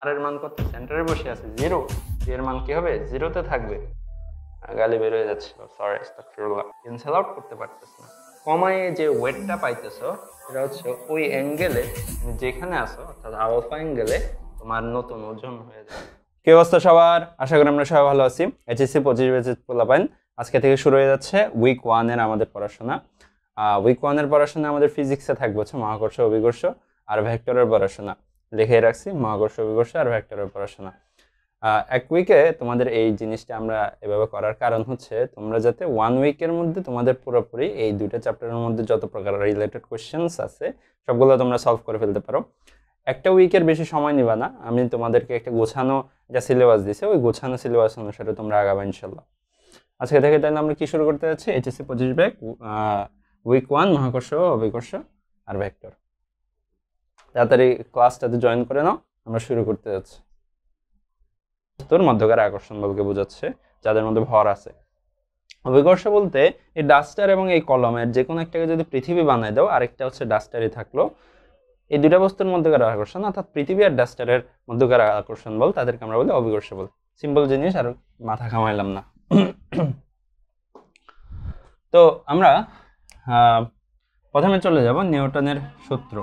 আর এর মান কত? সেন্টারে বসে আছে 0, এর মান কি হবে? 0-তে থাকবে। গালি বের হয়ে যাচ্ছে, সরি আস্তাগফিরুল্লাহ। ক্যান্সেল আউট করতে পারতেছ না। কমায় যে ওয়েটটা পাইতেছো সেটা হচ্ছে ওই অ্যাঙ্গেলে যেখানে আসো, অর্থাৎ আলফা অ্যাঙ্গেলে তোমার নতুন ওজন হয়ে যাবে। কি অবস্থা সবার? আশা করি আমরা সবাই ভালো আছি। এইচএসসি 25 ব্যাচের পোলাপাইন আজকে থেকে শুরু হয়ে যাচ্ছে উইক 1 এর আমাদের পড়াশোনা। উইক 1 এর পড়াশোনা আমাদের ফিজিক্সে থাকবে হচ্ছে মহাকর্ষ, অভিকর্ষ আর ভেক্টরের পড়াশোনা। লিখে রাখছি মহাকর্ষ, অভিকর্ষ আর ভেক্টরের পড়াশোনা। এক উইকে তোমাদের এই জিনিসটা আমরা এভাবে করার কারণ হচ্ছে তোমরা যাতে 1 উইকের মধ্যে তোমাদের পুরোপুরি এই দুইটা চ্যাপ্টারের মধ্যে যত প্রকার রিলেটেড কোশ্চেন্স আছে সবগুলো তোমরা সলভ করে ফেলতে পারো। একটা উইকের বেশি সময় নিবা না, আমি তোমাদেরকে একটা গোছানো যা সিলেবাস দিছে ওই গোছানো সিলেবাস অনুসারে তোমরা আগাবা ইনশাল্লাহ। আজকে থেকে তাহলে আমরা কি শুরু করতে যাচ্ছি? এইচএসসি 25 ব্যাচ উইক 1 মহাকর্ষ, অভিকর্ষ আর ভেক্টর। তাড়াতাড়ি ক্লাসটাতে জয়েন করে নাও, আমরা শুরু করতে যাচ্ছি। বস্তুর মধ্যকার আকর্ষণ বলকে বোঝাচ্ছে যাদের মধ্যে ভর আছে। অভিকর্ষ বলতে এই ডাস্টার এবং এই কলমের যে কোনো একটাকে যদি পৃথিবী বানায় দাও, আরেকটা হচ্ছে ডাস্টারই থাকলো, এই দুইটা বস্তুর মধ্যকার আকর্ষণ অর্থাৎ পৃথিবী আর ডাস্টারের মধ্যকার আকর্ষণ বল, তাদেরকে আমরা বলি অভিকর্ষ বল। সিম্পল জিনিস, আর মাথা ঘামাইলাম না। তো আমরা প্রথমে চলে যাব নিউটনের সূত্র।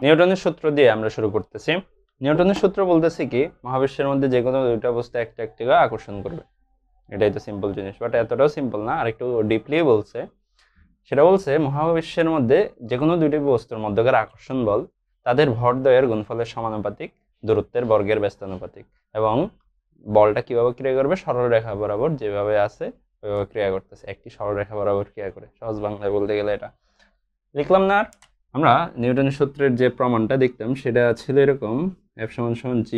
নিউটনের সূত্র দিয়ে আমরা শুরু করতেছি। নিউটনের সূত্র বলতেছে কি, মহাবিশ্বের মধ্যে যে কোনো দুইটা বস্তু একটা একটিকে আকর্ষণ করবে। এটাই তো সিম্পল জিনিস, বাট এতটাও সিম্পল না, আর একটু ডিপলি বলছে। সেটা বলছে মহাবিশ্বের মধ্যে যে কোনো দুইটি বস্তুর মধ্যকার আকর্ষণ বল তাদের ভরদ্বয়ের গুণফলের সমানুপাতিক, দূরত্বের বর্গের ব্যস্তানুপাতিক, এবং বলটা কিভাবে ক্রিয়া করবে? সরল রেখা বরাবর যেভাবে আছে ওইভাবে ক্রিয়া করতেছে, একটি সরল রেখা বরাবর ক্রিয়া করে। সহজ বাংলায় বলতে গেলে এটা লিখলাম না। আমরা নিউটনের সূত্রের যে প্রমাণটা দেখতাম সেটা ছিল এরকম, F = G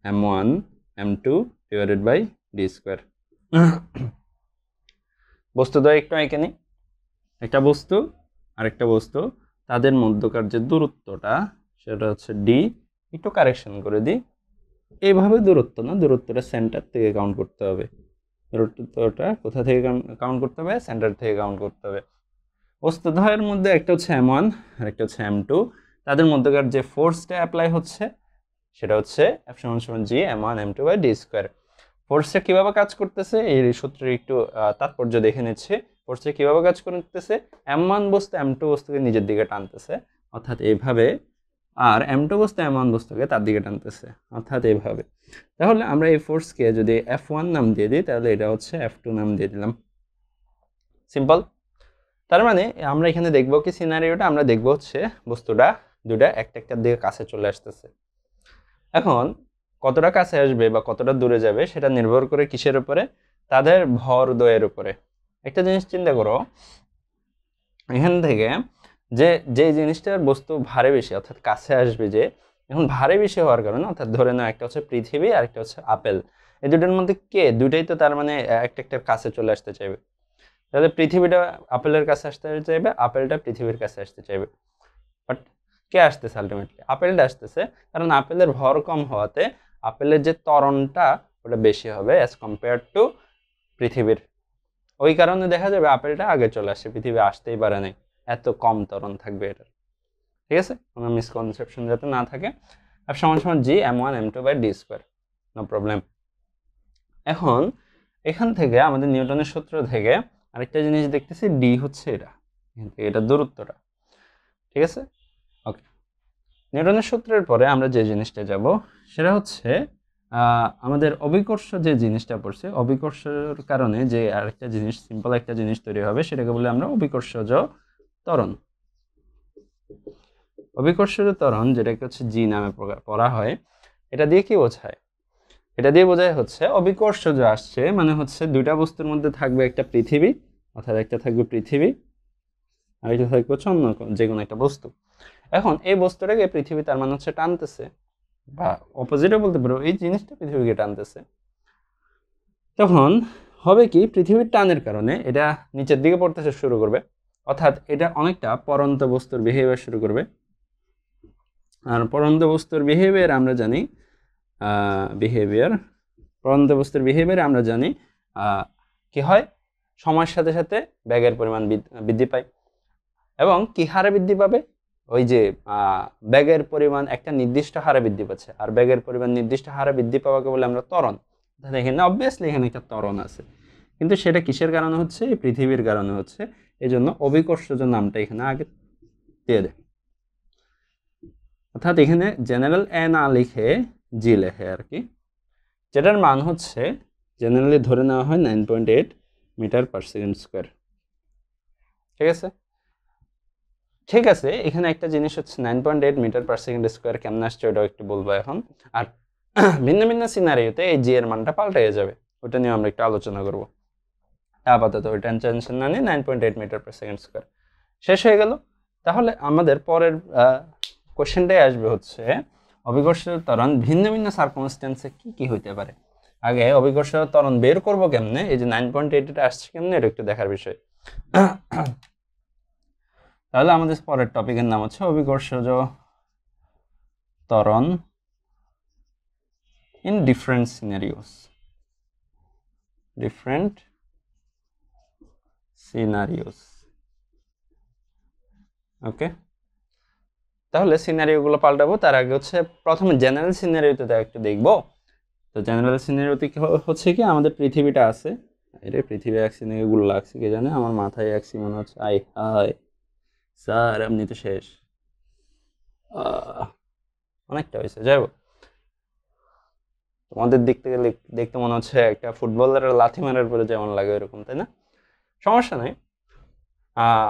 m1 m2 divided by D square. বস্তুদ্বয় একটু এঁকে নিই। একটা বস্তু আরেকটা বস্তু, তাদের মধ্যকার যে দূরত্বটা সেটা হচ্ছে ডি। একটু কারেকশন করে দিই, এইভাবে দূরত্ব না, দূরত্বটা সেন্টার থেকে কাউন্ট করতে হবে। দূরত্বটা কোথা থেকে কাউন্ট করতে হবে? সেন্টার থেকে কাউন্ট করতে হবে। বস্তুদ্বয়ের মধ্যে একটা হচ্ছে m1 আর একটা হচ্ছে m2, তাদের মধ্যকার যে ফোর্সটা অ্যাপ্লাই হচ্ছে সেটা হচ্ছে F = G m1 m2 by D square. ফোর্সটা কিভাবে কাজ করতেছে এই সূত্রের একটু তাৎপর্য দেখে নিচ্ছে। ফোর্সটা কিভাবে কাজ করতেছে? m1 বস্তু m2 বস্তুকে নিজের দিকে টানতেছে, অর্থাৎ এইভাবে, আর m2 বস্তু m1 বস্তুকে তার দিকে টানতেছে, অর্থাৎ এইভাবে। তাহলে আমরা এই ফোর্সকে যদি F1 নাম দিয়ে দিই তাহলে এটা হচ্ছে F2 নাম দিয়ে দিলাম। সিম্পল। তার মানে আমরা এখানে দেখবো কি সিনারিওটা, আমরা দেখবো হচ্ছে বস্তুটা দুটা একটা একটার দিকে কাছে চলে আসতেছে। এখন কতটা কাছে আসবে বা কতটা দূরে যাবে সেটা নির্ভর করে কিসের উপরে? তাদের ভর দ্বয়ের উপরে। একটা জিনিস চিন্তা করো, এখান থেকে যে জিনিসটার বস্তু ভারী বেশি অর্থাৎ কাছে আসবে, যে এখন ভারী বেশি হওয়ার কারণে, অর্থাৎ ধরে নাও একটা হচ্ছে পৃথিবী আর একটা হচ্ছে আপেল, এই দুটোর মধ্যে কে দুইটাই তো তার মানে একটা একটার কাছে চলে আসতে চাইবে। তাহলে পৃথিবীটা আপেলের কাছে আসতে চাইবে, আপেলটা পৃথিবীর কাছে আসতে চাইবে। বাট কে আসতেছে? আলটিমেটলি আপেলটা আসতেছে, কারণ আপেলের ভর কম হওয়াতে আপেলের যে ত্বরণটা ওটা বেশি হবে অ্যাজ কম্পেয়ার টু পৃথিবীর। ওই কারণে দেখা যাবে আপেলটা আগে চলে আসে, পৃথিবী আসতেই পারে নাই, এত কম ত্বরণ থাকবে এটার। ঠিক আছে, কোনো মিসকনসেপশন যাতে না থাকে। F = G m1 m2 by D square, no problem. এখন এখান থেকে আমাদের নিউটনের সূত্র থেকে আরেকটা জিনিস দেখতেছি, ডি হচ্ছে এটা, এখান থেকে এটা দূরত্বটা। ঠিক আছে, ওকে। নিউটনের সূত্রের পরে আমরা যে জিনিসটা যাব সেটা হচ্ছে আমাদের অভিকর্ষ যে জিনিসটা পড়ছে, অভিকর্ষের কারণে যে আরেকটা জিনিস, সিম্পল একটা জিনিস তৈরি হবে, সেটাকে বলে আমরা অভিকর্ষজ ত্বরণ। অভিকর্ষজ ত্বরণ যেটাকে হচ্ছে জি নামে পড়া হয়, এটা দিয়ে কি বোঝায়? এটা দিয়ে বোঝায় হচ্ছে অভিকর্ষজ আসছে মানে হচ্ছে দুইটা বস্তুর মধ্যে থাকবে একটা পৃথিবী, অর্থাৎ একটা থাকবে পৃথিবী আর একটা থাকবে হচ্ছে অন্য যে কোনো একটা বস্তু। এখন এই বস্তুটাকে পৃথিবী তার মানে হচ্ছে টানতেছে, বা অপোজিটও বলতে পারো, এই জিনিসটা পৃথিবীকে টানতেছে। তখন হবে কি, পৃথিবীর টানের কারণে এটা নিচের দিকে পড়তে শুরু করবে, অর্থাৎ এটা অনেকটা পরন্ত বস্তুর বিহেভিয়ার শুরু করবে। আর পরন্ত বস্তুর বিহেভিয়ার আমরা জানি, পরন্ত বস্তুর বিহেভিয়ার আমরা জানি কি হয়, সময়ের সাথে সাথে ব্যাগের পরিমাণ বৃদ্ধি পায়। এবং কি হারে বৃদ্ধি পাবে? ওই যে ব্যাগের পরিমাণ একটা নির্দিষ্ট হারে বৃদ্ধি পাচ্ছে, আর ব্যাগের পরিমাণ নির্দিষ্ট হারে বৃদ্ধি পাওয়াকে বলে আমরা ত্বরণ। এখানে অবভিয়াসলি এখানে একটা ত্বরণ আছে, কিন্তু সেটা কিসের কারণে হচ্ছে? এই পৃথিবীর কারণে হচ্ছে। এই জন্য অভিকর্ষজ নামটা এখানে আগে দিয়ে দেয়। অর্থাৎ এখানে জেনারেল এ না লিখে জি লেখে আর কি, যেটার মান হচ্ছে জেনারেলি ধরে নেওয়া হয় 9.8 মিটার পার সেকেন্ড স্কোয়ার। ঠিক আছে, ঠিক আছে। এখানে একটা জিনিস হচ্ছে 9.8 মিটার পার সেকেন্ড স্কোয়ার কেমন আসছে ওটাও একটু বলবো এখন। আর ভিন্ন ভিন্ন সিনারিওতে এই জি এর মানটা পাল্টে যাবে, ওটা নিয়ে আমরা একটু আলোচনা করব। আপাতত ওই টেনশন না নিয়ে 9.8 মিটার পার সেকেন্ড স্কোয়ার শেষ হয়ে গেল। তাহলে আমাদের পরের কোশ্চেনটাই আসবে হচ্ছে অভিকর্ষজ ত্বরণ ভিন্ন ভিন্ন সার্কামস্ট্যান্সে কি কি হইতে পারে। আগে অভিকর্ষজ ত্বরণ বের করবো কেমনে, এই যে 9.8 এটা আসছে কেমনে, এটা একটু দেখার বিষয়। তাহলে আমাদের পরের টপিকের নাম হচ্ছে অভিকর্ষজ ত্বরণ ইন ডিফারেন্ট সিনারিওস। ওকে, তাহলে সিনারিওগুলো পাল্টাবো। তার আগে হচ্ছে প্রথমে জেনারেল সিনারিওতে একটু দেখবো। তো জেনারেল সিনারিওতে কি হচ্ছে কি, আমাদের পৃথিবীটা আছে, এটা পৃথিবী এক সিনারিওগুলো লাগছে কে জানে, আমার মাথায় এক মনে হচ্ছে আই হাই স্যার এমনি তো শেষ, অনেকটা হয়েছে। যাই হোক, তোমাদের দেখতে গেলে দেখতে মনে হচ্ছে একটা ফুটবলারের লাথি মারার পরে যেমন লাগে এরকম, তাই না? সমস্যা নেই,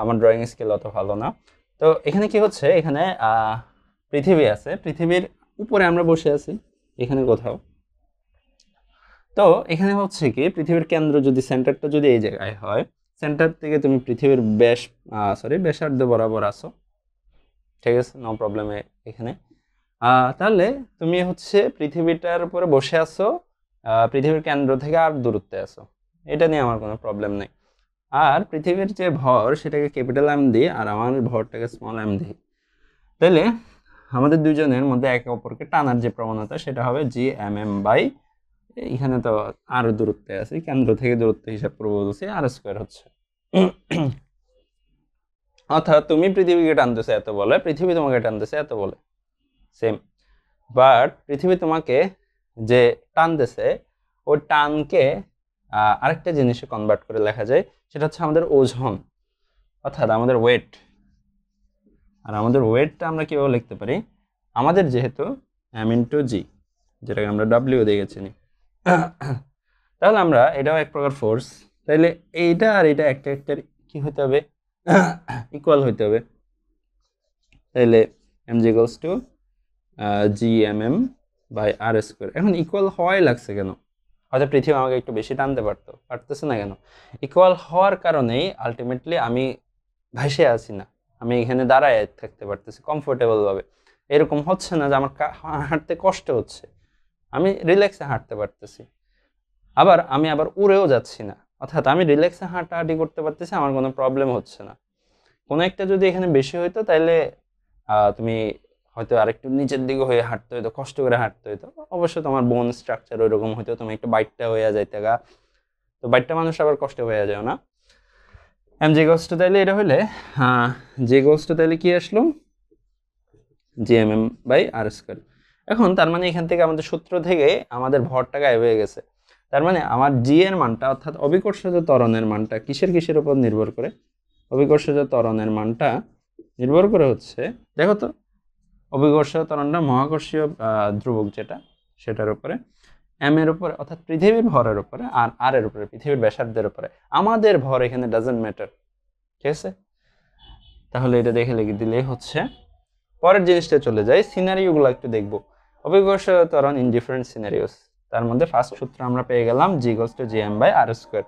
আমার ড্রয়িং স্কিল অত ভালো না। তো এখানে কি হচ্ছে, এখানে পৃথিবী আছে, পৃথিবীর উপরে আমরা বসে আছি এখানে কোথাও। তো এখানে হচ্ছে কি, পৃথিবীর কেন্দ্র যদি সেন্টারটা যদি এই জায়গায় হয়, সেন্টার থেকে তুমি পৃথিবীর ব্যাসার্ধ বরাবর আসো, ঠিক আছে, নো প্রবলেম এখানে। তাহলে তুমি হচ্ছে পৃথিবীটার উপরে বসে আছো, পৃথিবীর কেন্দ্র থেকে আর দূরত্বে আছো, এটা নিয়ে আমার কোনো প্রবলেম নেই। আর পৃথিবীর যে ভর সেটাকে ক্যাপিটাল এম দিই, আর আমার ভরটাকে স্মল এম দিই। তাহলে আমাদের দুজনের মধ্যে একে অপরকে টানার যে প্রবণতা সেটা হবে জি এম এম বাই, এখানে তো আর দূরত্বে আছে, কেন্দ্র থেকে দূরত্ব হিসাব করবো বলছি, আর স্কোয়ার হচ্ছে। অর্থাৎ তুমি পৃথিবীকে টানতেছে এত বলে, পৃথিবী তোমাকে টানতেছে এত বলে, সেম। বাট পৃথিবী তোমাকে যে টানতেছে, ওই টানকে আরেকটা জিনিসে কনভার্ট করে লেখা যায়, সেটা হচ্ছে আমাদের ওজন, অর্থাৎ আমাদের ওয়েট। আর আমাদের ওয়েটটা আমরা কীভাবে লিখতে পারি, আমাদের যেহেতু এম ইন্টু জি, যেটাকে আমরা ডাব্লিউ দিয়ে গেছি, তাহলে আমরা এটাও এক প্রকার ফোর্স, তাইলে এইটা আর এটা একটা একটা কি হতে হবে, ইকুয়াল হইতে হবে। তাইলে M G equals to G M M by R square. এখন ইকুয়াল হওয়াই লাগছে কেন? হয়তো পৃথিবী আমাকে একটু বেশি টানতে পারতেছে না কেন? ইকুয়াল হওয়ার কারণেই আলটিমেটলি আমি ভাসে আছি না, আমি এখানে দাঁড়ায় থাকতে পারতেছি কমফোর্টেবল ভাবে। এরকম হচ্ছে না যে আমার হাঁটতে কষ্ট হচ্ছে, আমি রিল্যাক্সে হাঁটতে পারতেছি। আবার আমি উড়েও যাচ্ছি না, অর্থাৎ আমি রিল্যাক্সে হাঁটাহাঁটি করতে পারতেছি, আমার কোনো প্রবলেম হচ্ছে না। কোনো একটা যদি এখানে বেশি হইতো তাহলে তুমি হয়তো আরেকটু নিচের দিকে হয়ে হাঁটতে হইতো, কষ্ট করে হাঁটতে হইতো, অবশ্য তোমার বোন স্ট্রাকচার ওইরকম হইতো, তুমি একটু বাইকটা হয়ে যাইতে গা, তো বাইকটা মানুষ আবার কষ্ট হয়ে যাও না। এম জি গোস্ট তাইলে এটা হইলে জি গোস্ট তাইলে কি আসলো, G M M by R square. এখন তার মানে এখান থেকে আমাদের সূত্র থেকে আমাদের ভরটা গায়েব হয়ে গেছে। তার মানে আমার জি এর মানটা, অর্থাৎ অভিকর্ষজ ত্বরণের মানটা কিসের উপর নির্ভর করে? অভিকর্ষজ ত্বরণের মানটা নির্ভর করে হচ্ছে, দেখো তো, অভিকর্ষজ ত্বরণটা মহাকর্ষীয় ধ্রুবক যেটা, সেটার উপরে, এম এর উপরে অর্থাৎ পৃথিবীর ভরের উপরে, আর আর এর উপরে পৃথিবীর ব্যাসার্ধের উপরে। আমাদের ভর এখানে ডাজন্ট ম্যাটার, ঠিক আছে? তাহলে এটা দেখে লিখে দিলেই হচ্ছে। পরের জিনিসটা চলে যায়, সিনারিওগুলো একটু দেখবো। অভিকর্ষজ ত্বরণ ইন ডিফারেন্ট সিনারিওস, তার মধ্যে ফার্স্ট সূত্র আমরা পেয়ে গেলাম G equals to G M by R square,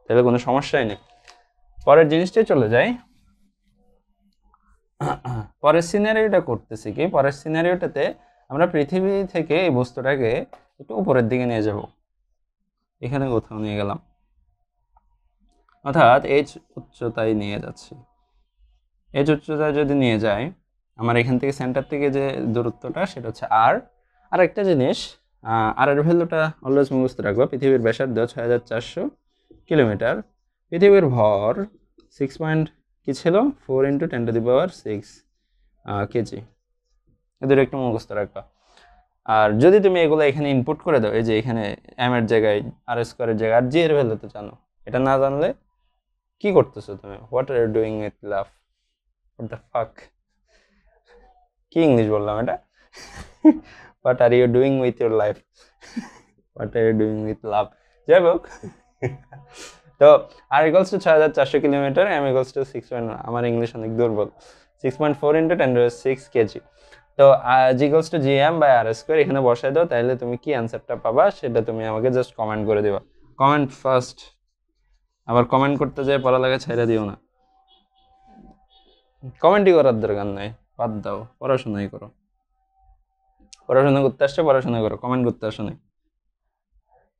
তাহলে কোনো সমস্যাই নেই। পরের জিনিসটাই চলে যায়, পরের সিনারিওটা করতেছি কি, পরের সিনারিওটাতে আমরা পৃথিবী থেকে এই বস্তুটাকে একটু উপরের দিকে নিয়ে যাব, এখানে কোথাও নিয়ে গেলাম, অর্থাৎ এইচ উচ্চতায় নিয়ে যাচ্ছি। এইচ উচ্চতায় যদি নিয়ে যায়, আমার এখান থেকে সেন্টার থেকে যে দূরত্বটা সেটা হচ্ছে আর। আর একটা জিনিস, আর এর ভ্যালুটা অলওয়েজ মুখস্থ রাখবো। পৃথিবীর ব্যাসার্ধ 6400 কিলোমিটার, পৃথিবীর ভর 6 পয়েন্ট কি ছিল 4 × 10⁶, কেজি। এদের একটু মুখস্থ রাখবা। আর যদি তুমি এগুলো এখানে ইনপুট করে দাও, এই যে এখানে এম এর জায়গায় আর স্কোয়ারের জায়গায় আর জি এর ভ্যালু তো জানো, এটা না জানলে কি করতেছো তুমি? What are you doing with love? What the fuck, কি ইংলিশ বললাম এটা? What are you doing with your life? What are you doing with love? যাই হোক, তো R equals to 6400 kilometre, M equals to 6, আমার ইংলিশ অনেক দুর্বল, 6.4 × 10⁶ KG. তো G equals to G M by R square এখানে বসাই দাও, তাহলে তুমি কি অ্যান্সারটা পাবা সেটা তুমি আমাকে জাস্ট কমেন্ট করে দিবা। কমেন্ট ফার্স্ট, আবার কমেন্ট করতে যেয়ে পড়ালেখা ছেড়ে দিও না। কমেন্টই করার দরকার নাই, বাদ দাও, পড়াশোনাই করো। পড়াশোনা করতে আসছে পড়াশোনা করো, কমেন্ট করতে আসো নাই।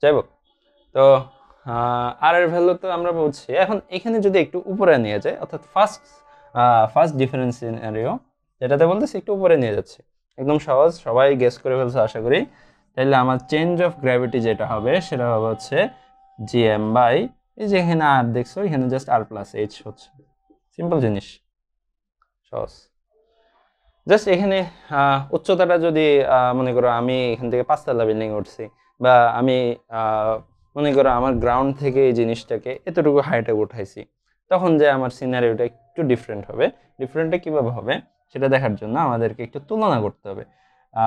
যাই হোক, তো আর এর ভ্যালু তো আমরা বলছি। এখন এখানে যদি একটু উপরে নিয়ে যায়, অর্থাৎ ফার্স্ট ডিফারেন্স সিনারিও যেটাতে বলতেছি একটু উপরে নিয়ে যাচ্ছে, একদম সহজ, সবাই গেস করে ফেলছে আশা করি। তাহলে আমার চেঞ্জ অফ গ্র্যাভিটি যেটা হবে সেটা হবে হচ্ছে জিএম বাই, এই যে এখানে আর দেখছো, এখানে জাস্ট আর প্লাস এইচ হচ্ছে, সিম্পল জিনিস, সহজ। জাস্ট এখানে উচ্চতাটা যদি মনে করো আমি এখান থেকে 5তলা বিল্ডিং উঠছি, বা আমি মনে করো আমার গ্রাউন্ড থেকে এই জিনিসটাকে এতটুকু হাইটে উঠাইছি, তখন যে আমার সিনারিওটা একটু ডিফারেন্ট হবে। ডিফারেন্টটা কীভাবে হবে সেটা দেখার জন্য আমাদেরকে একটু তুলনা করতে হবে।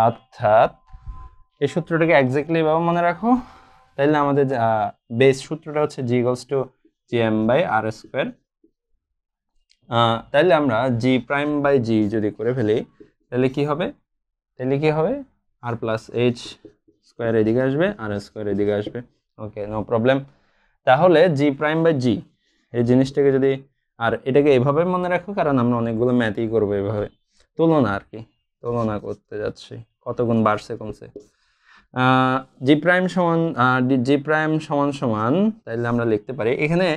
অর্থাৎ এই সূত্রটাকে এক্স্যাক্টলি এভাবে মনে রাখো, তাইলে আমাদের বেস সূত্রটা হচ্ছে G equals to G M by R square. তাইলে আমরা জি প্রাইম বাই জি যদি করে ফেলি, তাহলে কি হবে? আর প্লাস এইচ স্কোয়ার এদিকে আসবে, আর স্কোয়ার এদিকে আসবে। ওকে, নো প্রবলেম। তাহলে জি প্রাইম বাই জি এই জিনিসটাকে যদি, আর এটাকে এভাবে মনে রাখো, কারণ আমরা অনেকগুলো ম্যাথই করবো এভাবে, তুলনা আর কি, তুলনা করতে যাচ্ছি কত গুণ বাড়ছে কমছে। জি প্রাইম সমান, তাইলে আমরা লিখতে পারি, এখানে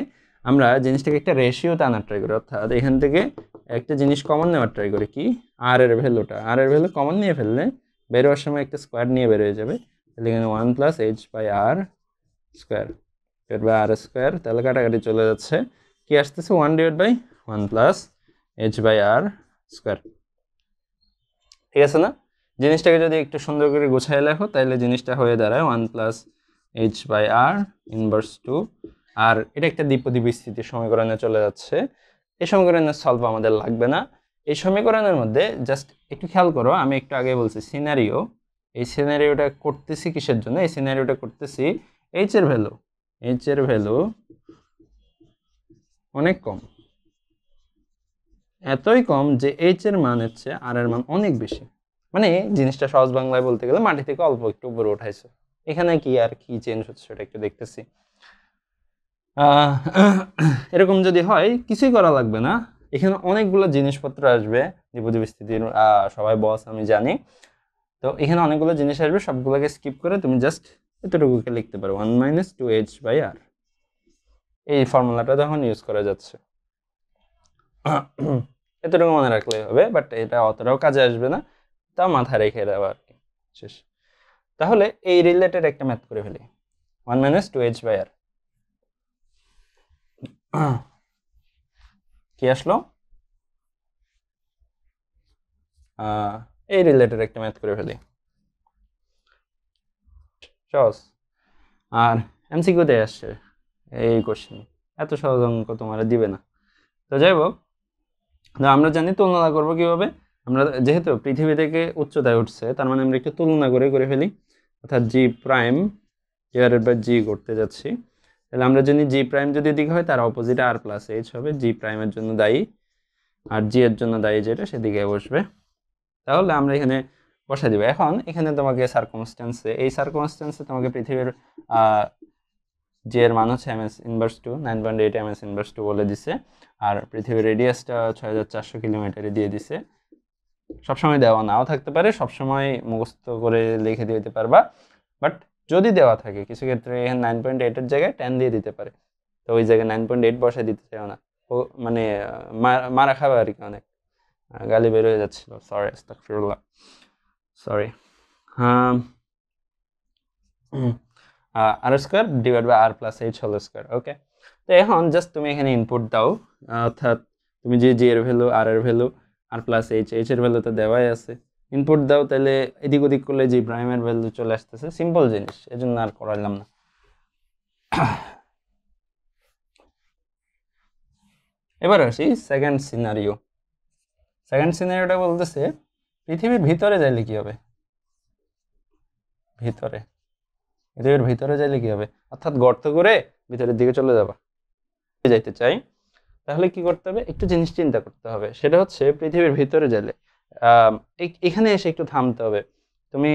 আমরা জিনিসটাকে একটা রেশিওতে আনার ট্রাই করি, অর্থাৎ এখান থেকে একটা জিনিস কমন নেওয়ার ট্রাই করি, কি আর এর ভ্যালু কমন নিয়ে ফেললে বেরোয়ার সময় একটা স্কোয়ার নিয়ে বেরোয় যাবে। তাহলে এখানে 1 + h by R square by R square, তাহলে কাটাকাটি চলে যাচ্ছে, কি আসতেছে 1/1 + h বাই আর স্কোয়ার। ঠিক আছে না? জিনিসটাকে যদি একটু সুন্দর করে গোছায় লেখো, তাহলে জিনিসটা হয়ে দাঁড়ায় 1 + h বাই আর ইনভার্স 2। আর এটা একটা দ্বিপদী বিস্তৃতি সমীকরণে চলে যাচ্ছে। এই সমীকরণের সলভ আমাদের লাগবে না। এই সমীকরণের মধ্যে জাস্ট একটু খেয়াল করো, আমি একটু আগে বলছি সিনারিও, এই সিনারিওটা করতেছি কিসের জন্য? এই সিনারিওটা করতেছি এইচ এর ভ্যালু অনেক কম, এতই কম যে এইচ এর মান হচ্ছে আর এর মান অনেক বেশি। মানে জিনিসটা সহজ বাংলায় বলতে গেলে মাটি থেকে অল্প একটু উপরে উঠাইছে। এখানে কি আর কি চেঞ্জ হচ্ছে সেটা একটু দেখতেছি। এরকম যদি হয় কিছুই করা লাগবে না, এখানে অনেকগুলো জিনিসপত্র আসবে, দ্বিপদী বিস্তৃতির সবাই বস আমি জানি। তো এখানে অনেকগুলো জিনিস আসবে, সবগুলোকে স্কিপ করে তুমি জাস্ট এতটুকুকে লিখতে পারো 1 - 2h বাই আর। এই ফর্মুলাটা তখন ইউজ করা যাচ্ছে, এতটুকু মনে রাখলেই হবে, বাট এটা অতটাও কাজে আসবে না, তা মাথায় রেখে দেওয়া আর কি, শেষ। তাহলে এই রিলেটেড একটা ম্যাথ করে ফেলি, 1 - 2h বাই আর। কি আসলো? এই রিলেটেড একটা ম্যাথ করে ফেলি, সহজ। আর এমসিকিউতে আসছে এই কোশ্চেন, এত সহজ অঙ্ক তোমার দিবে না। তো যাই হোক, আমরা জানি তুলনা করবো কিভাবে। আমরা যেহেতু পৃথিবী থেকে উচ্চতায় উঠছে, তার মানে আমরা একটু তুলনা করে ফেলি, অর্থাৎ জি প্রাইম ডিভাইডেড বাই জি করতে যাচ্ছি। তাহলে আমরা জানি জি প্রাইম যদি দিকে হয় তার অপোজিট আর প্লাস এইচ হবে, জি প্রাইমের জন্য দায়ী, আর জি এর জন্য দায়ী যেটা সেদিকে বসবে। তাহলে আমরা এখানে বসাই দিব। এখন এখানে তোমাকে এই সার্কমস্টেন্সে তোমাকে পৃথিবীর জি এর মান হচ্ছে ms ইনভার্স 2, 9.8 ms ইনভার্স 2 বলে দিছে, আর পৃথিবীর রেডিয়াসটা 6400 কিলোমিটারে দিয়ে দিছে। সবসময় দেওয়া নাও থাকতে পারে, সবসময় মুখস্থ করে লিখে দিতে পারবা, বাট যদি দেওয়া থাকে কিছু ক্ষেত্রে এখানে 9.8 এর জায়গায় 10 দিয়ে দিতে পারে, তো ওই জায়গায় 9.8 বসাই দিতে চাও না, ও মানে মারা খাবে আর কি, অনেক গালি বের হয়ে যাচ্ছিল, সরি, আস্তাগফিরুল্লাহ, sorry. R square divide by R plus H whole square. Okay, তো এখন জাস্ট তুমি এখানে ইনপুট দাও, অর্থাৎ তুমি যে জি এর ভ্যালু, আর এর ভ্যালু, আর প্লাস এইচ এর ভ্যালু তো দেওয়াই আছে, ইনপুট দাও, তাহলে এদিক ওদিক করলে জি প্রাইমের ভ্যালু চলে আসতেছে, সিম্পল জিনিস, এজন্য আর করাইলাম না। এবার আসি সেকেন্ড সিনারিও। সেকেন্ড সিনারিওটা বলতেছে পৃথিবীর ভিতরে যাইলে কি হবে, পৃথিবীর ভিতরে যাইলে কি হবে, অর্থাৎ গর্ত করে ভিতরের দিকে চলে যাবা, যাইতে চাই, তাহলে কি করতে হবে, একটু জিনিস চিন্তা করতে হবে। সেটা হচ্ছে পৃথিবীর ভিতরে গেলে এখানে এসে একটু থামতে হবে। তুমি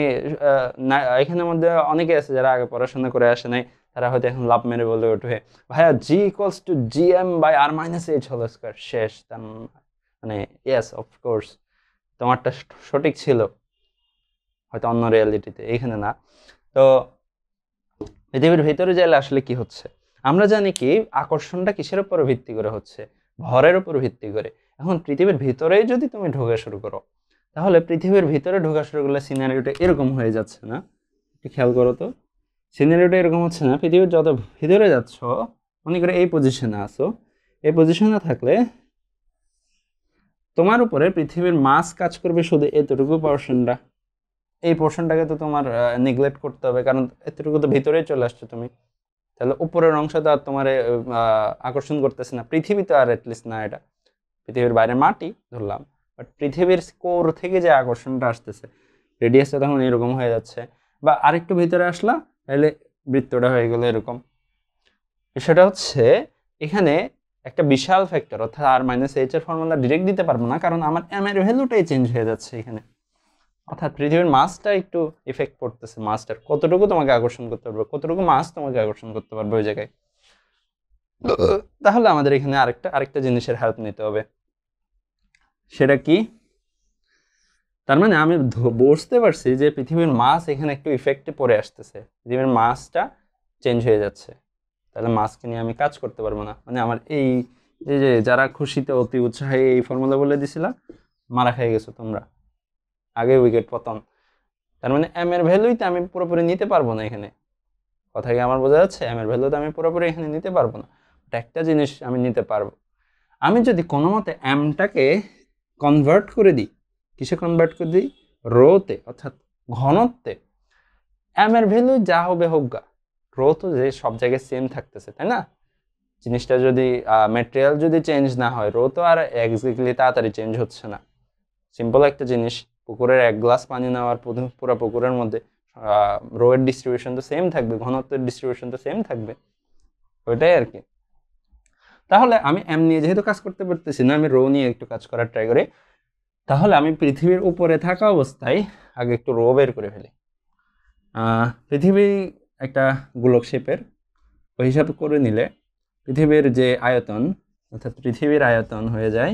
এখানের মধ্যে অনেকে আছে যারা আগে পড়াশোনা করে আসে নাই, তারা হয়তো এখন লাভ মেরে বলে ওঠে ভাইয়া G equals to G M by R minus H whole square, শেষ। তার মানে ইয়েস অফকোর্স তোমারটা সঠিক ছিল, হয়তো অন্য রিয়ালিটিতে, এখানে না। তো পৃথিবীর ভিতরে গেলে আসলে কি হচ্ছে, আমরা জানি কি আকর্ষণটা কিসের উপর ভিত্তি করে হচ্ছে, ভরের উপর ভিত্তি করে। এখন পৃথিবীর ভিতরেই যদি তুমি ঢোকা শুরু করো, তাহলে পৃথিবীর ভিতরে ঢোকা শুরু করলে সিনারিওটা এরকম হয়ে যাচ্ছে না, একটু খেয়াল করো তো, সিনারিওটা এরকম হচ্ছে না, পৃথিবীর যত ভিতরে যাচ্ছ, মনে করে এই পজিশনে আসো, এই পজিশনে থাকলে তোমার উপরে পৃথিবীর মাস কাজ করবে শুধু এতটুকু পোর্শনটা, এই পোর্শনটাকে তো তোমার নেগলেক্ট করতে হবে, কারণ এতটুকু তো ভিতরেই চলে আসছো তুমি, তাহলে উপরের অংশটা আর তোমার আকর্ষণ করতেছে না, পৃথিবী তো আর অ্যাটলিস্ট না, এটা পৃথিবীর বাইরে মাটি ধরলাম, বাট পৃথিবীর কোর থেকে যে আকর্ষণটা আসতেছে, রেডিয়াসটা তখন এরকম হয়ে যাচ্ছে। বা আরেকটু ভিতরে আসলা, তাহলে বৃত্তটা হয়ে গেল এরকম। সেটা হচ্ছে এখানে একটা বিশাল ফ্যাক্টর, অর্থাৎ আর মাইনাস এইচ এর ফর্মুলা ডিরেক্ট দিতে পারবো না, কারণ আমার এম এর ভ্যালুটাই চেঞ্জ হয়ে যাচ্ছে এখানে, অর্থাৎ পৃথিবীর মাসটা একটু ইফেক্ট পড়তেছে, মাসটার কতটুকু তোমাকে আকর্ষণ করতে পারবে, কতটুকু মাস তোমাকে আকর্ষণ করতে পারবে ওই জায়গায়। তাহলে আমাদের এখানে আরেকটা জিনিসের হেল্প নিতে হবে, সেটা কি, তার মানে আমি বুঝতে পারছি যে পৃথিবীর মাস এখানে একটু ইফেক্টে পড়ে আসতেছে, পৃথিবীর মাসটা চেঞ্জ হয়ে যাচ্ছে, তাহলে মাসকে নিয়ে আমি কাজ করতে পারবো না। মানে আমার এই যে যারা খুশিতে অতি উৎসাহে এই ফর্মুলা বলে দিছিলা, মারা খেয়ে গেছো তোমরা, আগে উইকেট পতন। তার মানে এম এর ভ্যালুই তো আমি পুরোপুরি নিতে পারবো না এখানে, কথা কি আমার বোঝা যাচ্ছে, এম এর ভ্যালু তো আমি পুরোপুরি এখানে নিতে পারবো না, একটা জিনিস আমি নিতে পারবো, আমি যদি কোনো মতে এমটাকে কনভার্ট করে দিই, কিসে কনভার্ট করে দিই, রোতে, অর্থাৎ ঘনত্বে, এম এর ভ্যালু যা হবে হোক গা, রো তো যে সব জায়গায় সেম থাকতেছে, তাই না, জিনিসটা যদি ম্যাটেরিয়াল যদি চেঞ্জ না হয়, রো তো আর এক্স্যাক্টলি তাড়াতাড়ি চেঞ্জ হচ্ছে না। সিম্পল একটা জিনিস, পুকুরের এক গ্লাস পানি নেওয়ার পুরো পুকুরের মধ্যে রো এর ডিস্ট্রিবিউশন তো সেম থাকবে, ঘনত্বের ডিস্ট্রিবিউশন তো সেম থাকবে, ওইটাই আর কি। তাহলে আমি এম নিয়ে যেহেতু কাজ করতে পারতেছি না, আমি রো নিয়ে একটু কাজ করার ট্রাই করি। তাহলে আমি পৃথিবীর উপরে থাকা অবস্থায় আগে একটু রো বের করে ফেলি। পৃথিবী একটা গোলক শেপের, ওই হিসাব করে নিলে পৃথিবীর যে আয়তন, অর্থাৎ পৃথিবীর আয়তন হয়ে যায়,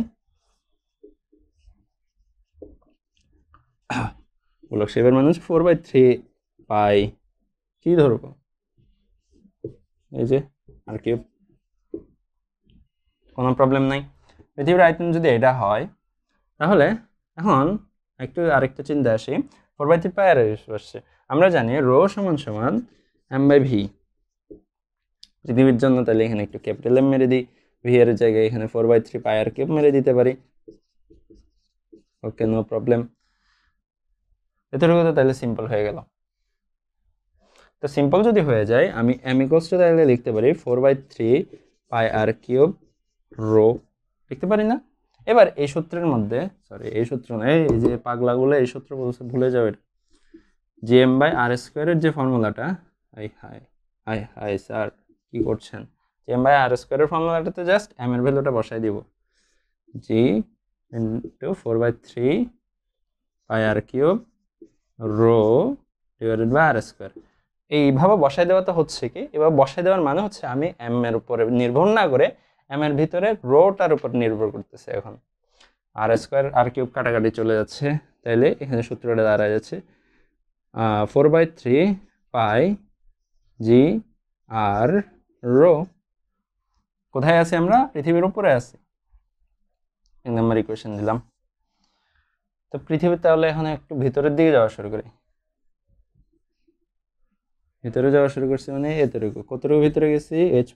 গোলক শেপের মানুষ 4/3 পাই, কি ধরবো, এই যে আর কিউব, কোনো প্রবলেম নাই। পৃথিবীর আয়তন যদি এটা হয়, তাহলে এখন আরেকটা চিন্তা আসি, 4/3 পাই আর আসছে, আমরা জানি রো সমান সমান m/v, পৃথিবীর জন্য, তাহলে এখানে একটু ক্যাপিটাল এম মেরে দিই, ভি এর জায়গায় এখানে 4/3 পাই আর কিউব মেরে দিতে পারি, ওকে নো প্রবলেম। এতটুকু তো তাহলে সিম্পল হয়ে গেল। তো সিম্পল যদি হয়ে যায়, আমি এম ইকুয়ালস টু তাহলে লিখতে পারি 4/3 পাই আর কিউব রো, লিখতে পারি না? এবার এই সূত্রের মধ্যে, সরি এই সূত্র না, এই যে পাগলাগুলো এই সূত্র বলছে, ভুলে যাও এটা, জিএম বাই আর স্কোয়ারের যে ফর্মুলাটা, high high high hi sir কি করছেন, জিএম বাই আর স্কোয়ারের ফর্মুলাটাতে জাস্ট এম এর ভ্যালুটা বসাই দিব, G into 4/3 pi R cube rho divided by R square, এইভাবে বসাই দেওয়া তো হচ্ছে কি, এবার বসাই দেওয়ার মানে হচ্ছে আমি এম এর উপরে নির্ভর না করে এম এর ভিতরে রোটার উপর নির্ভর করতেছে। এখন আর স্কোয়ার আর কিউব কাটাকাটি চলে যাচ্ছে, তাইলে এখানে সূত্রটা দাঁড়ায় যাচ্ছে 4/3 পাই জি আর রো। কোথায় আছি আমরা? পৃথিবীর উপরে আছি, 1 নম্বর ইকুয়েশন দিলাম। তো পৃথিবী তাহলে এখন একটু ভিতরের দিকে যাওয়া শুরু করি, ভিতরে যাওয়া শুরু করছি মানে এতটুকু, কতটুকু ভিতরে গেছি, এইচ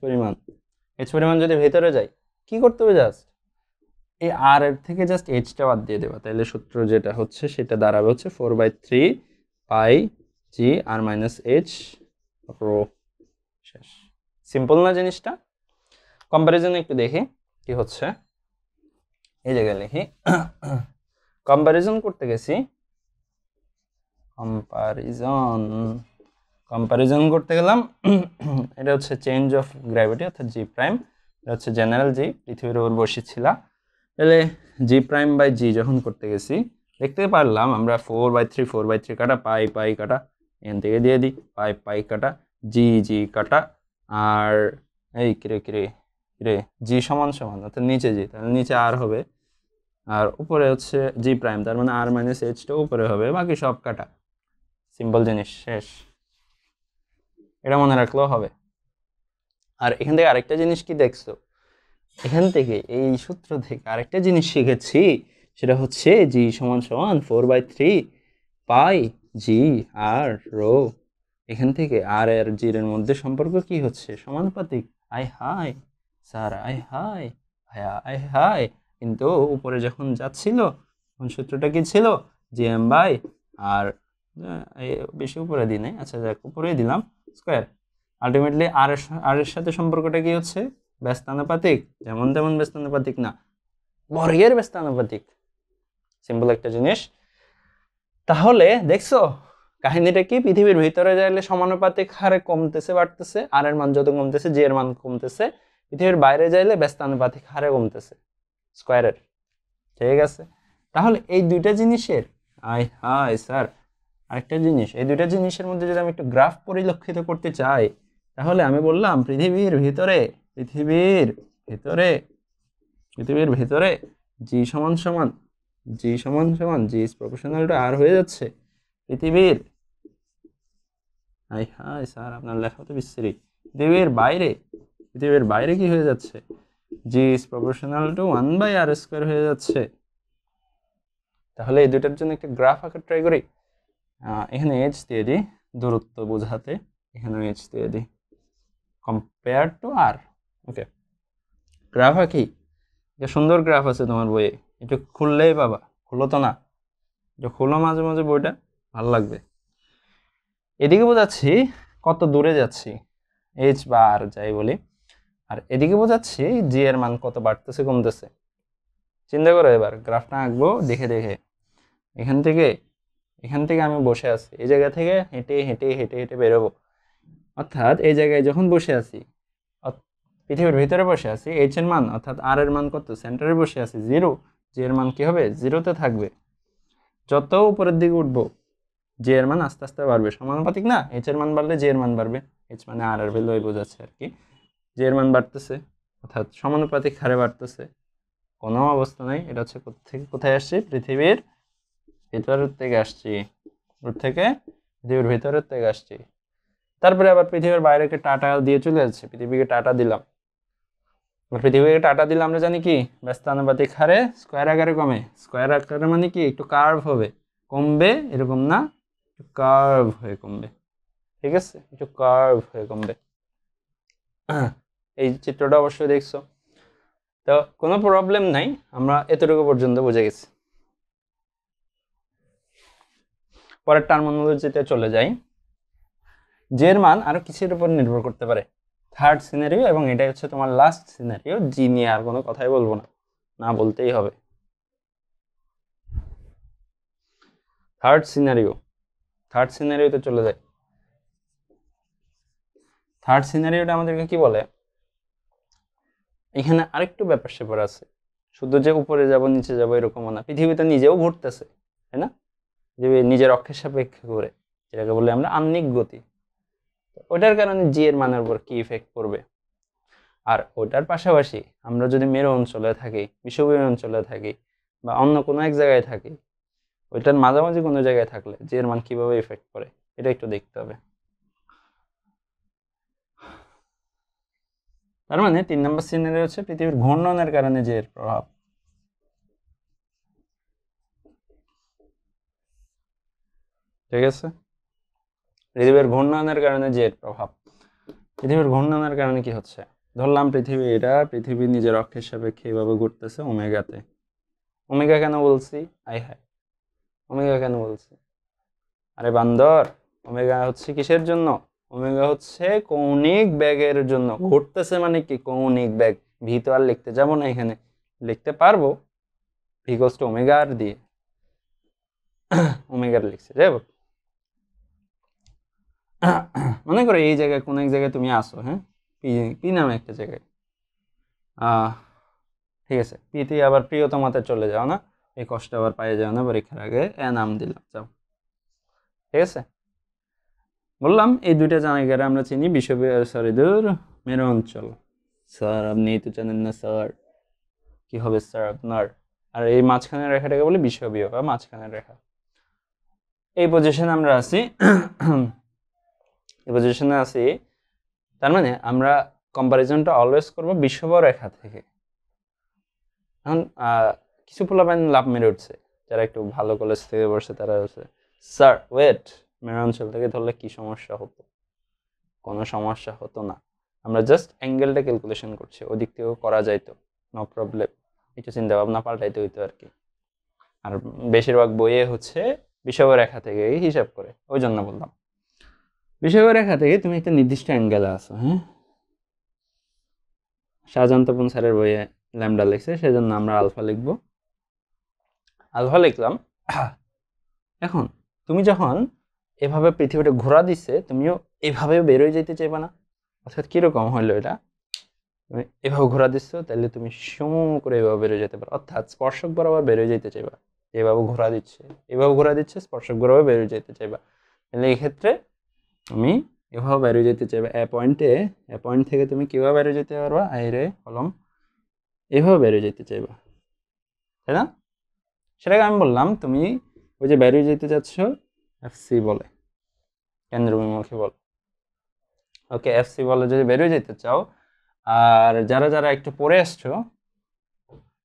পরিমাণ যদি ভিতরে যাই, কি করতে হবে, জাস্ট এই আর এর থেকে জাস্ট এইচটা বাদ দিয়ে দেবা, তাহলে সূত্র যেটা হচ্ছে সেটা দাঁড়াবে হচ্ছে 4/3 পাই জি আর মাইনাস এইচ রো। শেষ। সিম্পল না জিনিসটা? কম্পারিজন একটু দেখি কি হচ্ছে। এই জায়গায় লিখি কম্পারিজন করতে গেছি, কম্পারিজন করতে গেলাম এটা হচ্ছে চেঞ্জ অফ গ্র্যাভিটি অর্থাৎ জি প্রাইম, এটা হচ্ছে জেনারেল জি, পৃথিবীর উপর বসেছিলা। তাহলে জি প্রাইম বাই জি যখন করতে গেছি দেখতে পারলাম আমরা 4/3 কাটা, পাই পাই কাটা, এখান থেকে দিয়ে দিই পাই পাই কাটা, জি জি কাটা, আর এই কিরে কিরে কিরে জি সমান সমান অর্থাৎ নিচে জি, তাহলে নিচে আর হবে, আর উপরে হচ্ছে জি প্রাইম, তার মানে আর মাইনাস এইচটা উপরে হবে, বাকি সব কাটা। সিম্পল জিনিস, শেষ। এটা মনে রাখলেও হবে। আর এখান থেকে আরেকটা জিনিস কি দেখছো, এখান থেকে এই সূত্র থেকে আরেকটা জিনিস শিখেছি, সেটা হচ্ছে জি সমান সমান 4/3 পাই জি আর রো। এখান থেকে আর এর জির এর মধ্যে সম্পর্ক কি হচ্ছে, সমানুপাতিক। আই হাই স্যার, আই হাই ভাইয়া, আই হাই। কিন্তু উপরে যখন যাচ্ছিল তখন সূত্রটা কি ছিল, জি এম বাই আর, বেশি উপরে দিই নাই, আচ্ছা যাক উপরেই দিলাম, স্কোয়ার। আলটিমেটলি আর এর সাথে সম্পর্কটা কি হচ্ছে, ব্যস্তানুপাতিক, যেমন তেমন ব্যস্তানুপাতিক না, বর্গের ব্যস্তানুপাতিক। সিম্পল একটা জিনিস। তাহলে দেখছো কাহিনীটা কি, পৃথিবীর ভিতরে যাইলে সমানুপাতিক হারে কমতেছে বাড়তেছে, আর এর মান যত কমতেছে জি এর মান কমতেছে, পৃথিবীর বাইরে যাইলে ব্যস্তানুপাতিক হারে কমতেছে স্কোয়ারের। ঠিক আছে, তাহলে এই দুইটা জিনিসের, আই হাই স্যার, আরেকটা জিনিস, এই দুইটা জিনিসের মধ্যে যদি আমি একটু গ্রাফ পরিলক্ষিত করতে চাই, তাহলে আমি বললাম পৃথিবীর ভিতরে জি সমান সমান জি ইজ প্রপোর্শনাল টু আর হয়ে যাচ্ছে পৃথিবীর, হাই হাই স্যার আপনার লেখা তো বিশ্রী, পৃথিবীর বাইরে কি হয়ে যাচ্ছে, জি ইজ প্রপোর্শনাল টু 1/r² হয়ে যাচ্ছে। তাহলে এই দুটার জন্য একটা গ্রাফ আঁকার ট্রাই করি। এখানে এইচ দিয়ে দিই দূরত্ব বোঝাতে, এখানে এইচ দিয়ে দিই compare to R. Okay, graph আঁকি। এটা সুন্দর গ্রাফ আছে তোমার বইয়ে, একটু খুললেই পাবা, খুলো তো না, একটু খুলো মাঝে মাঝে বইটা, ভালো লাগবে। এদিকে বোঝাচ্ছি কত দূরে যাচ্ছি, এইচ বা আর যাই বলি, আর এদিকে বোঝাচ্ছি জি এর মান কত বাড়তেছে কমতেছে। চিন্তা করো, এবার গ্রাফটা আঁকবো দেখে দেখে। এখান থেকে আমি বসে আছি, এই জায়গা থেকে হেঁটে হেঁটে হেঁটে হেঁটে বেরোবো, অর্থাৎ এই জায়গায় যখন বসে আছি, পৃথিবীর ভিতরে বসে আছি, এইচ এর মান অর্থাৎ আর এর মান কত, সেন্টারে বসে আছি 0, জি এর মান কি হবে, 0-তে থাকবে। যত উপরের দিকে উঠবো জি এর মান আস্তে আস্তে বাড়বে, সমানুপাতিক না, এইচ এর মান বাড়লে জি এর মান বাড়বে, এইচ মানে আর এর ভ্যালু বোঝাচ্ছে আর কি। জি এর মান বাড়তেছে অর্থাৎ সমানুপাতিক হারে বাড়তেছে, কোনো অবস্থা নাই। এটা হচ্ছে থেকে কোথায় আসছি, পৃথিবীর ভিতরের থেকে আসছি, পৃথিবীর ভিতরের থেকে আসছি। তারপরে আবার পৃথিবীর বাইরেকে টাটা দিয়ে চলে যাচ্ছে, পৃথিবীকে টাটা দিলাম, আমরা জানি কি ব্যস্তানুপাতিক হারে স্কোয়ার আকারে কমে, স্কোয়ার আকারে মানে কি একটু কার্ভ হবে, কমবে এরকম না, একটু কার্ভ হয়ে কমবে। ঠিক আছে, একটু কার্ভ হয়ে কমবে। এই চিত্রটা অবশ্যই দেখছো, তো কোনো প্রবলেম নাই, আমরা এতটুকু পর্যন্ত বুঝে গেছি। পরের টার্মিনোলজিতে চলে যাই। জি এর মান আরো কিছুর উপর নির্ভর করতে পারে, থার্ড সিনারিও, এবং এটাই হচ্ছে তোমার লাস্ট সিনারিও, জি নিয়ে আর কোনো কথাই বলবো না, না বলতেই হবে। থার্ড সিনারিওতে চলে যায়। থার্ড সিনারিওটা আমাদেরকে কি বলে, এখানে আরেকটু ব্যাপার স্যাপার আছে, শুধু যে উপরে যাব নিচে যাব এরকমও না, পৃথিবীতে নিজেও ঘুরতেছে, তাই না, যে নিজের অক্ষের সাপেক্ষে ঘুরে, যেটাকে বলি আমরা আহ্নিক গতি। ওটার কারণে জি এর মানের উপর কি ইফেক্ট পড়বে। আর ওটার পাশাপাশি আমরা যদি মেরু অঞ্চলে থাকি, বিষুবীয় অঞ্চলে থাকি, বা অন্য কোনো এক জায়গায় থাকি, ওইটার মাঝামাঝি কোনো জায়গায় থাকলে জি এর মান কিভাবে ইফেক্ট পড়ে এটা একটু দেখতে হবে। তার মানে 3 নম্বর সিনারি হচ্ছে পৃথিবীর ঘূর্ণনের কারণে জি এর প্রভাব। ঠিক আছে, পৃথিবীর ঘূর্ণনের কারণে জি এর প্রভাব। পৃথিবীর ঘূর্ণনের কারণে কি হচ্ছে, ধরলাম পৃথিবী নিজের অক্ষের সাপেক্ষে এইভাবে ঘুরতেছে ওমেগাতে। ওমেগা কেন বলছি? আই হায়, ওমেগা কেন বলছি? আরে বান্দর, ওমেগা হচ্ছে কিসের জন্য? ওমেগা হচ্ছে কৌণিক বেগের জন্য। ঘুরতেছে মানে কি? কৌণিক বেগ। ভি তো আর লিখতে যাবো না এখানে, লিখতে পারবো ভি ইকুয়ালস টু ওমেগা আর দিয়ে, ওমেগার লিখছি। যাই হোক, মনে করো এই জায়গায় কোন এক জায়গায় তুমি আসো, হ্যাঁ, পি নামে একটা জায়গায়। ঠিক আছে, পিতে আবার প্রিয়তমাতে চলে যাও না, এই কষ্ট আবার পাইয়ে যাও না পরীক্ষার আগে। নাম দিলাম, যাও। ঠিক আছে, বললাম এই দুইটা জায়গায় আমরা চিনি মেরু অঞ্চল। স্যার আপনি তো জানেন না স্যার, কি হবে স্যার আপনার? আর এই মাঝখানের রেখাটাকে বলি বিষুবীয় বা মাঝখানের রেখা। এই পজিশনে আমরা আছি, এই পজিশনে আছি, তার মানে আমরা কম্পারিজনটা অলওয়েজ করবো বিষুব রেখা থেকে। এখন কিছু পোলাপাইন লাভ মেরে উঠছে, যারা একটু ভালো কলেজ থেকে বসে, তারা হচ্ছে স্যার ওয়েট, মেরু অঞ্চল থেকে ধরলে কি সমস্যা হতো? কোনো সমস্যা হতো না, আমরা জাস্ট অ্যাঙ্গেলটা ক্যালকুলেশন করছি, ওদিক থেকেও করা যাইতো, নো প্রবলেম। একটু চিন্তা ভাবনা পাল্টাইতে হইতো আর কি। আর বেশিরভাগ বইয়ে হচ্ছে বিষুব রেখা থেকে হিসাব করে, ওই জন্য বললাম বিষুব রেখা থেকে তুমি একটা নির্দিষ্ট অ্যাঙ্গেলে আসো। হ্যাঁ, শাহজাহান তপন স্যারের বইয়ে ল্যামডা লিখছে, সেজন্য আমরা আলফা লিখবো। আলফা লিখলাম। এখন তুমি যখন এভাবে পৃথিবীটা ঘোরা দিচ্ছে, তুমিও এভাবে বেরোয় যেতে চাইবা না? অর্থাৎ কিরকম হইলো এটা? তুমি এভাবে ঘোরা দিচ্ছ, তাহলে তুমি সমু করে এভাবে বেরোয় যেতে পারো, অর্থাৎ স্পর্শক বরাবর বেরোয় যেতে চাইবা। এভাবে ঘোরা দিচ্ছে স্পর্শক বরাবর বেরোয় যেতে চাইবা। তাহলে এই ক্ষেত্রে তুমি এভাবে বেরোয় যেতে চাইবা। এ পয়েন্ট থেকে তুমি কিভাবে বেরোয় যেতে পারবা? আইরে কলম, এভাবে বেরোয় যেতে চাইবা, তাই না? সেটাকে আমি বললাম তুমি ওই যে বেরিয়ে যেতে যাচ্ছ, এফসি বলে, কেন্দ্রবিমুখী বল। ওকে, এফসি বলে যদি বেরিয়ে যেতে চাও, আর যারা যারা একটু পড়ে আসছো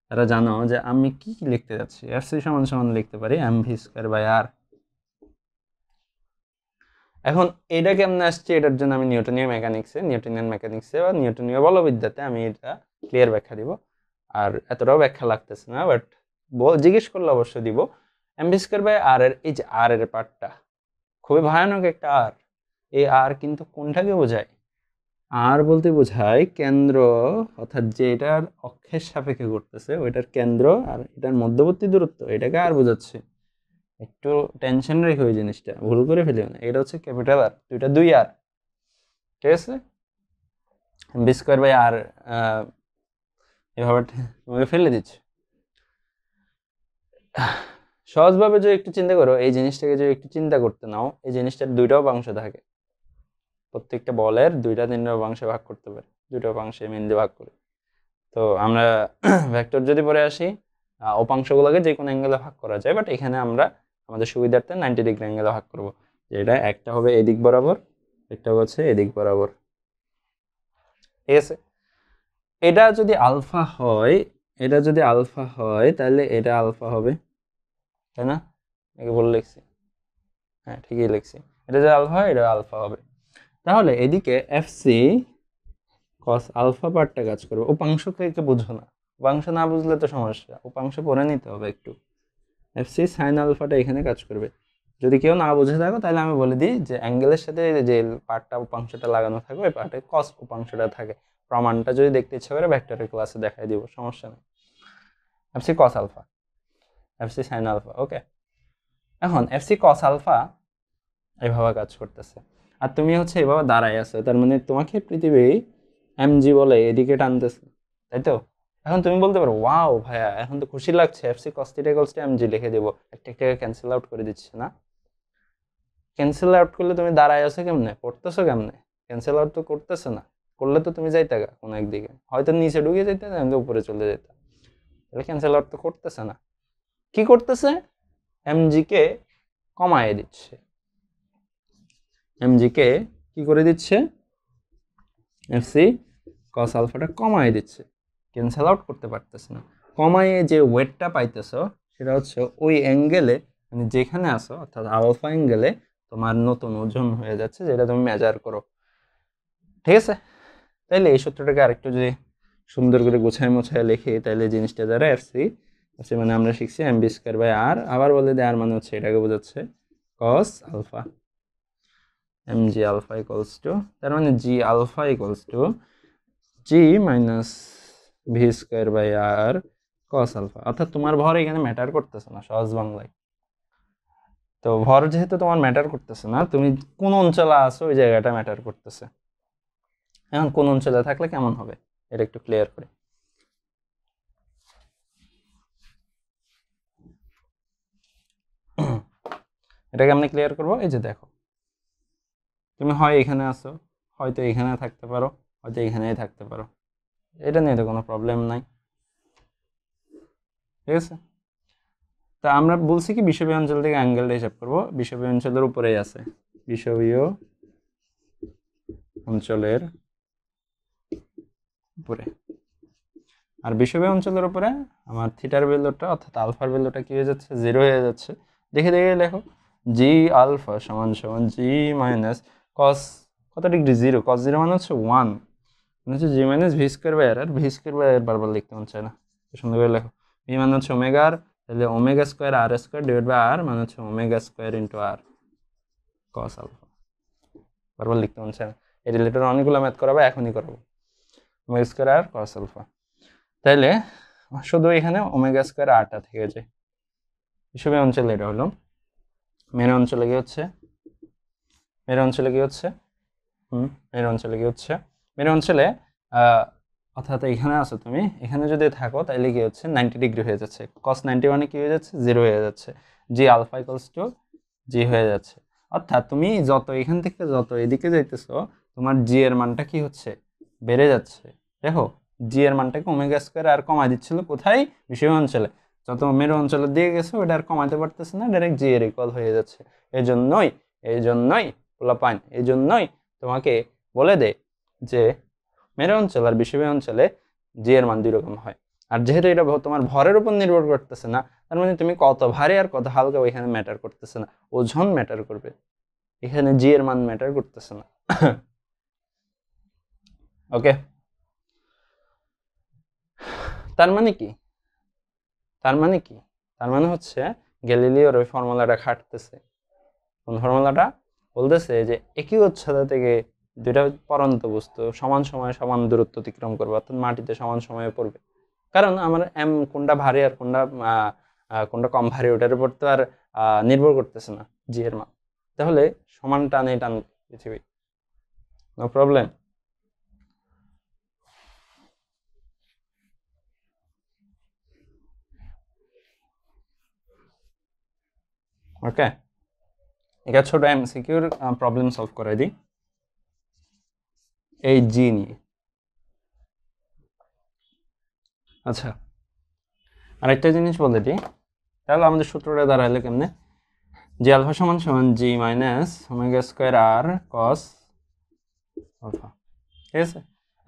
তারা জানো যে আমি কি লিখতে যাচ্ছি। এফসি সমান সমান লিখতে পারি এমভি স্কয়ার বাই আর। এখন এটা কেমনে আসছে, এটার জন্য আমি নিউটনিয়ান মেকানিক্সে বা নিউটনীয় বলবিদ্যাতে আমি এটা ক্লিয়ার ব্যাখ্যা দিব। আর এতটাও ব্যাখ্যা লাগতেছে না, বাট জিজ্ঞেস করলে অবশ্যই দিব। এমভি স্কয়ার বাই আর এর এই যে আর এর পার্টটা খুবই ভয়ানক একটা আর। এই আর কিন্তু কোনটাকে বোঝায়? আর বলতে বোঝায় কেন্দ্র, অর্থাৎ যে এটার অক্ষের সাপেক্ষে ঘুরতেছে ওইটার কেন্দ্র আর এটার মধ্যবর্তী দূরত্ব, এটাকে আর বোঝাচ্ছে। একটু টেনশন রেখে ওই জিনিসটা ভুল করে ফেলিও না। এটা হচ্ছে ক্যাপিটাল আর, দুইটা দুই আর, ঠিক আছে? বি স্কোয়ার বাই আর এভাবে তোমাকে ফেলে দিচ্ছে। সহজভাবে যদি একটু চিন্তা করো, এই জিনিসটাকে যদি একটু চিন্তা করতে নাও, এই জিনিসটার দুইটা উপাংশ থাকে। প্রত্যেকটা বলের দুইটা তিনটা উপাংশে ভাগ করতে পারে, দুইটা উপাংশে মেন দিয়ে ভাগ করে। তো আমরা ভেক্টর যদি পরে আসি, উপাংশগুলোকে যে কোনো অ্যাঙ্গেলে ভাগ করা যায়, বাট এখানে আমরা আমাদের সুবিধার্থে 90 ডিগ্রি অ্যাঙ্গেলে ভাগ করব। যেটা একটা হবে এদিক বরাবর, একটা হচ্ছে এদিক বরাবর, ঠিক আছে? এটা যদি আলফা হয়, তাহলে এটা আলফা হবে, তাই না? একে বলে লিখছি, হ্যাঁ ঠিকই লিখছি। এটা যদি আলফা হয়, এটা আলফা হবে। তাহলে এদিকে এফসি কস আলফা পার্টটা কাজ করবে। উপাংশকে বুঝো না, উপাংশ না বুঝলে তো সমস্যা, উপাংশ পড়ে নিতে হবে একটু। এফসি সাইন আলফাটা এখানে কাজ করবে। যদি কেউ না বুঝে থাকো তাহলে আমি বলে দিই যে অ্যাঙ্গেলের সাথে যে পার্টটা উপাংশটা লাগানো থাকে ওই পার্টে কস উপাংশটা থাকে। প্রমাণটা যদি দেখতে ইচ্ছা করে ভেক্টরের ক্লাসে দেখাই দিব, সমস্যা নেই। FC cos alpha, FC sine alpha, okay. এখন এফসি কস আলফা এইভাবে কাজ করতেছে, আর তুমি হচ্ছে এভাবে দাঁড়াই আছো, তার মানে তোমাকে পৃথিবী এমজি বলে এদিকে টানতেছে, তাই তো? এখন তুমি বলতে পারো ওয়াও ভাইয়া, এখন তো খুশি লাগছে, FC cos theta equals to MG লিখে দেবো, একটা একটা ক্যান্সেল আউট করে দিচ্ছে না? ক্যান্সেল আউট করলে তুমি দাঁড়ায় আছো কেমনে, পড়তেছো কেমনে? ক্যান্সেল আউট তো করতেছে না, করলে তো তুমি যাইতে গা কোনো একদিকে, হয়তো নিচে ঢুকে যেতে না উপরে চলে যেতে। তাহলে ক্যান্সেল আউট তো করতেছে না, কি করতেছে? এমজি কে কমায় দিচ্ছে। এমজি কে কি করে দিচ্ছে? এফসি কস আলফাটা কমায় দিচ্ছে, ক্যান্সেল আউট করতে পারতেছে না। কমায়ে যে ওয়েটটা পাইতেছো সেটা হচ্ছে ওই অ্যাঙ্গেলে, মানে যেখানে আসো অর্থাৎ আলফা অ্যাঙ্গেলে তোমার নতুন ওজন হয়ে যাচ্ছে, যেটা তুমি মেজার করো, ঠিক আছে? তাইলে এই সূত্রটাকে আরেকটু যদি সুন্দর করে গোছায় মোছায় লিখি তাইলে জিনিসটা দ্বারা এফসি মানে আমরা শিখছি এমবি স্কোয়ার বাই আর, আবার বলে দেয় আর মানে হচ্ছে এটাকে বোঝাচ্ছে cos alpha, M G alpha equals to, তার মানে G alpha equals to G minus V square by R cos alpha. অর্থাৎ তোমার ভর এখানে ম্যাটার করতেছে না সহজ বাংলায়। তো ভর যেহেতু তোমার ম্যাটার করতেছে না, তুমি কোন অঞ্চলে আছো ওই জায়গাটা ম্যাটার করতেছে। এখন কোন অঞ্চলে থাকলে কেমন হবে এটা একটু ক্লিয়ার করে। এটাকে আমরা ক্লিয়ার করবো। এই যে দেখো, তুমি হয় এখানে আসো, হয়তো এখানে থাকতে পারো, হয়তো এখানেই থাকতে পারো, এটা নিয়ে তো কোনো প্রবলেম নাই, ঠিক আছে। তা আমরা বলছি কি বিষুবীয় অঞ্চল থেকে অ্যাঙ্গেলটা হিসাব করবো, বিষুবীয় অঞ্চলের উপরেই আছে, বিষুবীয় অঞ্চলের উপরে। আর বিষুবীয় অঞ্চলের উপরে আমার থিটার ভ্যালুটা অর্থাৎ আলফার ভ্যালুটা কি হয়ে যাচ্ছে, 0 হয়ে যাচ্ছে। দেখে দেখে লেখো, জি আলফা সমান সমান জি মাইনাস কস কত ডিগ্রি 0, কস 0 মানে হচ্ছে 1, মানে হচ্ছে G minus V square by R. আর ভি স্কোয়ার বাই আর বারবার লিখতে মন চায় না, সুন্দর করে লেখো। ভি মানে হচ্ছে ওমেগা আর, তাহলে omega square R square divide by R মানে হচ্ছে omega square into R cos alpha. বারবার লিখতে মন চায় না, এই রিলেটেড অনেকগুলো ম্যাথ করাবো, এখনই করাবো। Omega square R cos alpha, তাইলে শুধু এখানে ওমেগা স্কোয়ার আরটা থেকে যায়। বিষুবীয় অঞ্চলে এটা হলো। মেরু অঞ্চলে কি হচ্ছে, মেরু অঞ্চলে কি হচ্ছে, মেরু অঞ্চলে কি হচ্ছে, মেরু অঞ্চলে অর্থাৎ এখানে আছো তুমি, এখানে যদি থাকো তাহলে কি হচ্ছে 90 ডিগ্রি হয়ে যাচ্ছে, কস 90 মানে কি হয়ে যাচ্ছে, 0 হয়ে যাচ্ছে, জি আলফা ইকুয়ালস টু জি হয়ে যাচ্ছে। অর্থাৎ তুমি যত এখান থেকে যত এদিকে যাইতেছো তোমার জি এর মানটা কি হচ্ছে, বেড়ে যাচ্ছে। দেখো জি এর মানটাকে ওমেগা স্কোয়ার আর কমাই দিচ্ছিল কোথায়, বিষুবীয় অঞ্চলে। যত মেরু অঞ্চলের দিকে গেছে ওটা আর কমাতে পারতেছে না, ডাইরেক্ট জি এর ইকুয়াল হয়ে যাচ্ছে। এই জন্যই পোলাপাইন এই জন্যই তোমাকে বলে দে যে মেরু অঞ্চল আর বিষুবীয় অঞ্চলে জি এর মান 2 রকম হয়। আর যেহেতু এটা তোমার ভরের উপর নির্ভর করতেছে না, তার মানে তুমি কত ভারী আর কত হালকা ওইখানে ম্যাটার করতেছে না, ওজন ম্যাটার করবে, এখানে জি এর মান ম্যাটার করতেছে না। ওকে, তার মানে কি, তার মানে কি, তার মানে হচ্ছে গ্যালিলিওর ওই ফর্মুলাটা খাটতেছে। কোন ফর্মুলাটা? বলতেছে যে একই উচ্চতা থেকে দুইটা পরন্ত বস্তু সমান সময়ে সমান দূরত্ব অতিক্রম করবে, অর্থাৎ মাটিতে সমান সময়ে পড়বে। কারণ আমার এম কোনটা ভারী আর কোনটা কম ভারী ওটার উপর তো আর নির্ভর করতেছে না জি এর মান। তাহলে সমান টানে টান পৃথিবী, নো প্রবলেম। ওকে, এটা ছোট এমসিকিউর প্রবলেম সলভ করে দিই এই জি নিয়ে। আচ্ছা, আরেকটা জিনিস বলে দিই, তাহলে আমাদের সূত্রটা দাঁড়াইলে কেমনে, জি আলফা সমান সমান জি minus omega square R cos alpha, ঠিক আছে।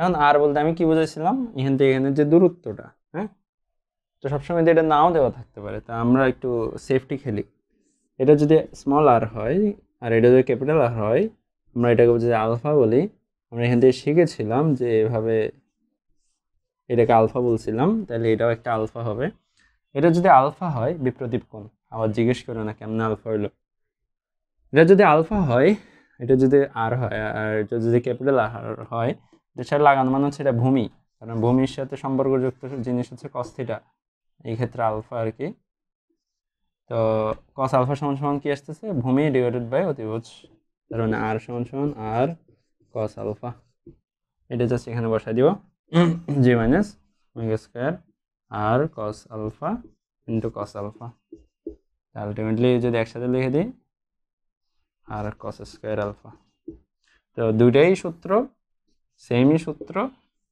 এখন আর বলতে আমি কি বুঝাইছিলাম, এখান থেকে এখানে যে দূরত্বটা, হ্যাঁ, তো সবসময় এটা নাও দেওয়া থাকতে পারে, তা আমরা একটু সেফটি খেলি। এটা যদি স্মল আর হয় আর এটা যদি ক্যাপিটাল আর হয়, আমরা এটাকে যদি আলফা বলি, আমরা এখান থেকে শিখেছিলাম যে এভাবে এটাকে আলফা বলছিলাম, তাহলে এটাও একটা আলফা হবে। এটা যদি আলফা হয় বিপ্রতীপ কোণ, আবার জিজ্ঞেস করো না কেমনে আলফা হইলো। এটা যদি আলফা হয়, এটা যদি আর হয়, আর এটা যদি ক্যাপিটাল আর হয়, এটার সাথে লাগানো মানে হচ্ছে এটা ভূমি, কারণ ভূমির সাথে সম্পর্কযুক্ত জিনিস হচ্ছে কস থিটা, এই ক্ষেত্রে আলফা আর কি। তো কস আলফা সমান সমান কি আসতেছে, ভূমি ডিভাইডেড বাই অতিভুজ, তার মানে আর সমান সমান আর কস আলফা। এটা জাস্ট এখানে বসাই দিব, G minus omega square R cos alpha into cos alpha. Ultimately যদি একসাথে লিখে দিই আর কস স্কোয়ার আলফা। তো দুইটাই সূত্র, সেমই সূত্র,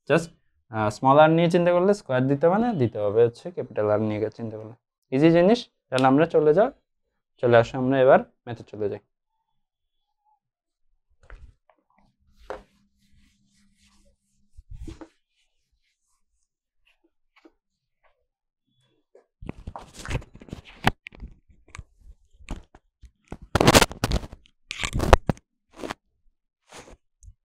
জাস্ট স্মল আর নিয়ে চিন্তা করলে স্কোয়ার দিতে হবে না, দিতে হবে হচ্ছে ক্যাপিটাল আর নিয়ে চিন্তা করলে। ইজি জিনিস। তাহলে আমরা চলে আসো, আমরা এবার ম্যাথে চলে যাই।